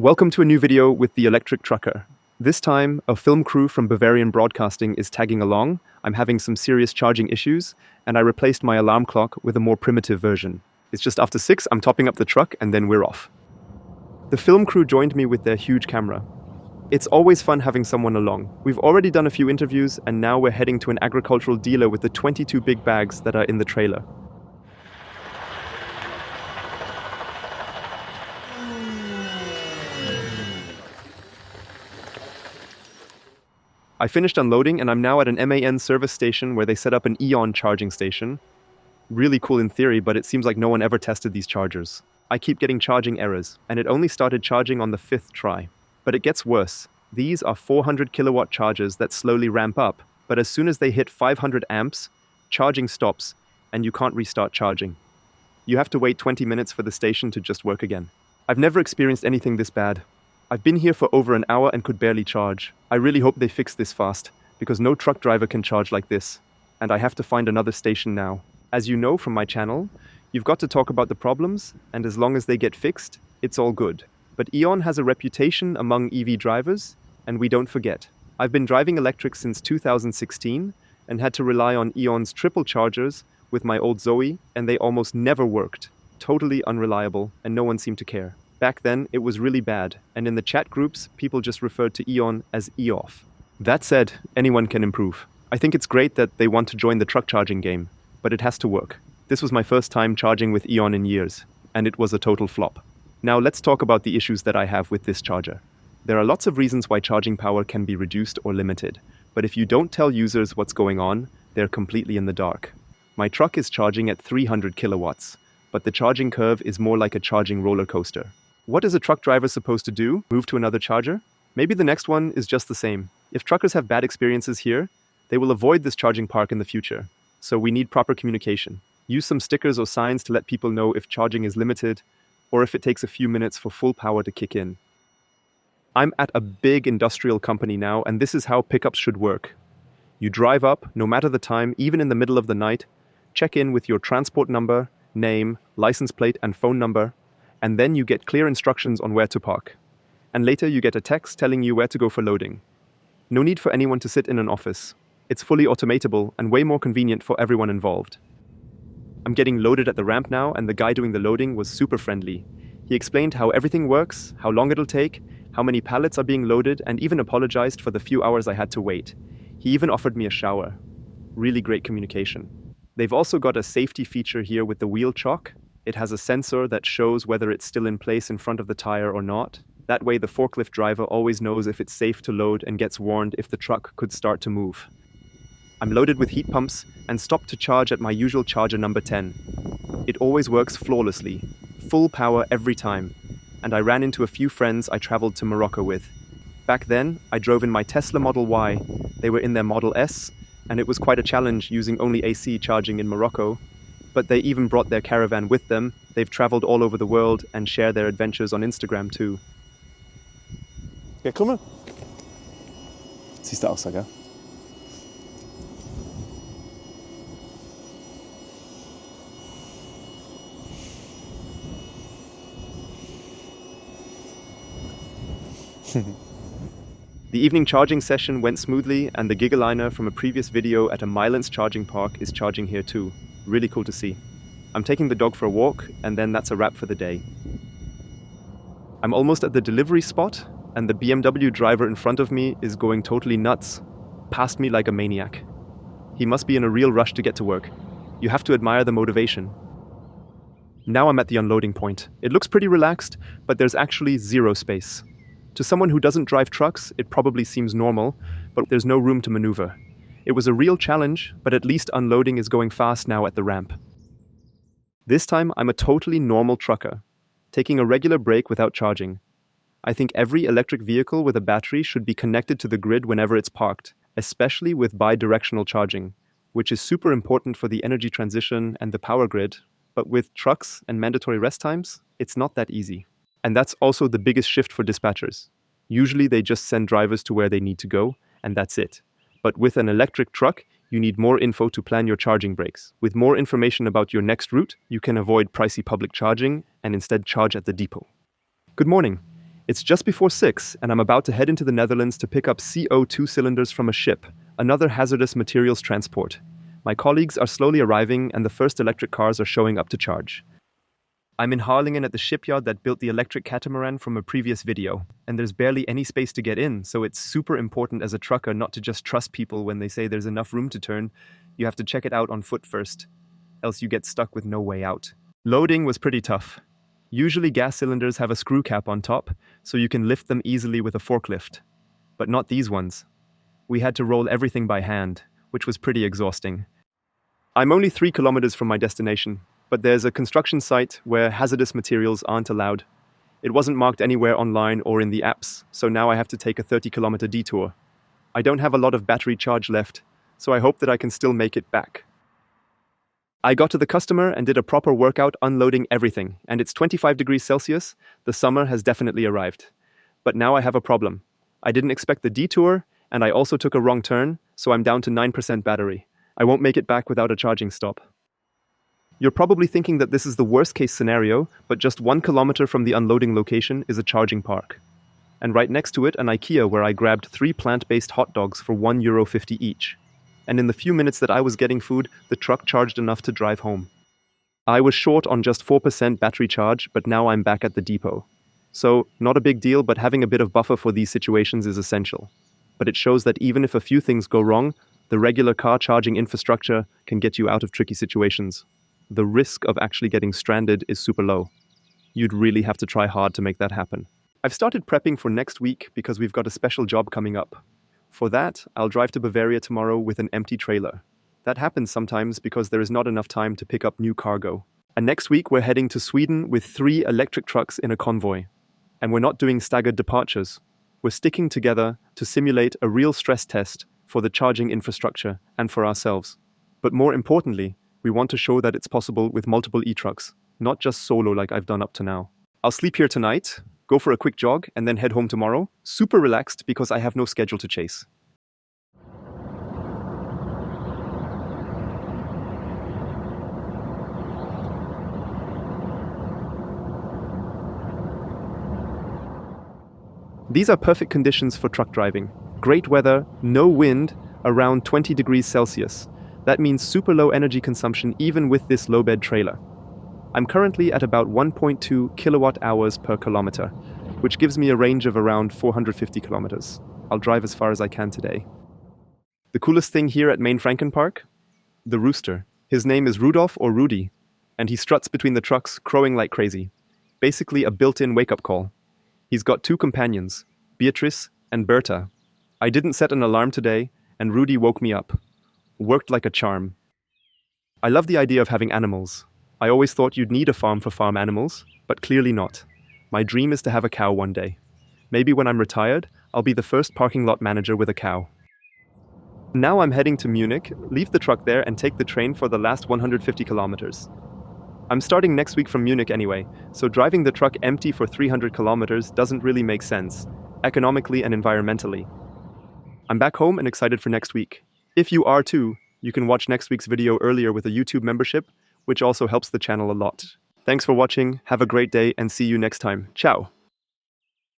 Welcome to a new video with the electric trucker. This time, a film crew from Bavarian Broadcasting is tagging along. I'm having some serious charging issues, and I replaced my alarm clock with a more primitive version. It's just after 6, I'm topping up the truck, and then we're off. The film crew joined me with their huge camera. It's always fun having someone along. We've already done a few interviews, and now we're heading to an agricultural dealer with the 22 big bags that are in the trailer. I finished unloading and I'm now at an MAN service station where they set up an Eon charging station. Really cool in theory, but it seems like no one ever tested these chargers. I keep getting charging errors, and it only started charging on the 5th try. But it gets worse. These are 400 kilowatt chargers that slowly ramp up, but as soon as they hit 500 amps, charging stops, and you can't restart charging. You have to wait 20 minutes for the station to just work again. I've never experienced anything this bad. I've been here for over an hour and could barely charge. I really hope they fix this fast, because no truck driver can charge like this. And I have to find another station now. As you know from my channel, you've got to talk about the problems, and as long as they get fixed, it's all good. But Eon has a reputation among EV drivers, and we don't forget. I've been driving electric since 2016, and had to rely on Eon's triple chargers with my old Zoe, and they almost never worked. Totally unreliable, and no one seemed to care. Back then, it was really bad, and in the chat groups, people just referred to Eon as EOF. That said, anyone can improve. I think it's great that they want to join the truck charging game, but it has to work. This was my first time charging with Eon in years, and it was a total flop. Now let's talk about the issues that I have with this charger. There are lots of reasons why charging power can be reduced or limited, but if you don't tell users what's going on, they're completely in the dark. My truck is charging at 300 kilowatts, but the charging curve is more like a charging roller coaster. What is a truck driver supposed to do? Move to another charger? Maybe the next one is just the same. If truckers have bad experiences here, they will avoid this charging park in the future. So we need proper communication. Use some stickers or signs to let people know if charging is limited, or if it takes a few minutes for full power to kick in. I'm at a big industrial company now, and this is how pickups should work. You drive up, no matter the time, even in the middle of the night, check in with your transport number, name, license plate, and phone number, and then you get clear instructions on where to park. And later you get a text telling you where to go for loading. No need for anyone to sit in an office. It's fully automatable and way more convenient for everyone involved. I'm getting loaded at the ramp now, and the guy doing the loading was super friendly. He explained how everything works, how long it'll take, how many pallets are being loaded, and even apologized for the few hours I had to wait. He even offered me a shower. Really great communication. They've also got a safety feature here with the wheel chock. It has a sensor that shows whether it's still in place in front of the tire or not. That way the forklift driver always knows if it's safe to load and gets warned if the truck could start to move. I'm loaded with heat pumps and stopped to charge at my usual charger number 10. It always works flawlessly, full power every time, and I ran into a few friends I traveled to Morocco with. Back then, I drove in my Tesla Model Y. They were in their Model S, and it was quite a challenge using only AC charging in Morocco. But they even brought their caravan with them. They've traveled all over the world and share their adventures on Instagram too. Ja, komm mal. Siehst du auch so, gell? The evening charging session went smoothly, and the Gigaliner from a previous video at a Milence charging park is charging here too. Really cool to see. I'm taking the dog for a walk, and then that's a wrap for the day. I'm almost at the delivery spot, and the BMW driver in front of me is going totally nuts, past me like a maniac. He must be in a real rush to get to work. You have to admire the motivation. Now I'm at the unloading point. It looks pretty relaxed, but there's actually zero space. To someone who doesn't drive trucks, it probably seems normal, but there's no room to maneuver. It was a real challenge, but at least unloading is going fast now at the ramp. This time, I'm a totally normal trucker, taking a regular break without charging. I think every electric vehicle with a battery should be connected to the grid whenever it's parked, especially with bi-directional charging, which is super important for the energy transition and the power grid, but with trucks and mandatory rest times, it's not that easy. And that's also the biggest shift for dispatchers. Usually they just send drivers to where they need to go, and that's it. But with an electric truck, you need more info to plan your charging breaks. With more information about your next route, you can avoid pricey public charging and instead charge at the depot. Good morning. It's just before 6, and I'm about to head into the Netherlands to pick up CO2 cylinders from a ship, another hazardous materials transport. My colleagues are slowly arriving, and the first electric cars are showing up to charge. I'm in Harlingen at the shipyard that built the electric catamaran from a previous video, and there's barely any space to get in, so it's super important as a trucker not to just trust people when they say there's enough room to turn. You have to check it out on foot first, else you get stuck with no way out. Loading was pretty tough. Usually gas cylinders have a screw cap on top, so you can lift them easily with a forklift. But not these ones. We had to roll everything by hand, which was pretty exhausting. I'm only 3 kilometers from my destination, but there's a construction site where hazardous materials aren't allowed. It wasn't marked anywhere online or in the apps, so now I have to take a 30-kilometer detour. I don't have a lot of battery charge left, so I hope that I can still make it back. I got to the customer and did a proper workout unloading everything, and it's 25 degrees Celsius. The summer has definitely arrived. But now I have a problem. I didn't expect the detour, and I also took a wrong turn, so I'm down to 9% battery. I won't make it back without a charging stop. You're probably thinking that this is the worst case scenario, but just 1 kilometer from the unloading location is a charging park. And right next to it, an IKEA where I grabbed 3 plant-based hot dogs for €1.50 each. And in the few minutes that I was getting food, the truck charged enough to drive home. I was short on just 4% battery charge, but now I'm back at the depot. So, not a big deal, but having a bit of buffer for these situations is essential. But it shows that even if a few things go wrong, the regular car charging infrastructure can get you out of tricky situations. The risk of actually getting stranded is super low. You'd really have to try hard to make that happen. I've started prepping for next week because we've got a special job coming up. For that, I'll drive to Bavaria tomorrow with an empty trailer. That happens sometimes because there is not enough time to pick up new cargo. And next week we're heading to Sweden with 3 electric trucks in a convoy. And we're not doing staggered departures. We're sticking together to simulate a real stress test for the charging infrastructure and for ourselves. But more importantly, we want to show that it's possible with multiple e-trucks, not just solo like I've done up to now. I'll sleep here tonight, go for a quick jog, and then head home tomorrow, super relaxed because I have no schedule to chase. These are perfect conditions for truck driving. Great weather, no wind, around 20 degrees Celsius. That means super low energy consumption even with this low bed trailer. I'm currently at about 1.2 kilowatt hours per kilometer, which gives me a range of around 450 kilometers. I'll drive as far as I can today. The coolest thing here at Main Franken Park? The rooster. His name is Rudolph or Rudy, and he struts between the trucks crowing like crazy. Basically a built-in wake-up call. He's got 2 companions, Beatrice and Berta. I didn't set an alarm today, and Rudy woke me up. Worked like a charm. I love the idea of having animals. I always thought you'd need a farm for farm animals, but clearly not. My dream is to have a cow one day. Maybe when I'm retired, I'll be the first parking lot manager with a cow. Now I'm heading to Munich, leave the truck there and take the train for the last 150 kilometers. I'm starting next week from Munich anyway, so driving the truck empty for 300 kilometers doesn't really make sense, economically and environmentally. I'm back home and excited for next week. If you are too, you can watch next week's video earlier with a YouTube membership, which also helps the channel a lot. Thanks for watching, have a great day, and see you next time. Ciao!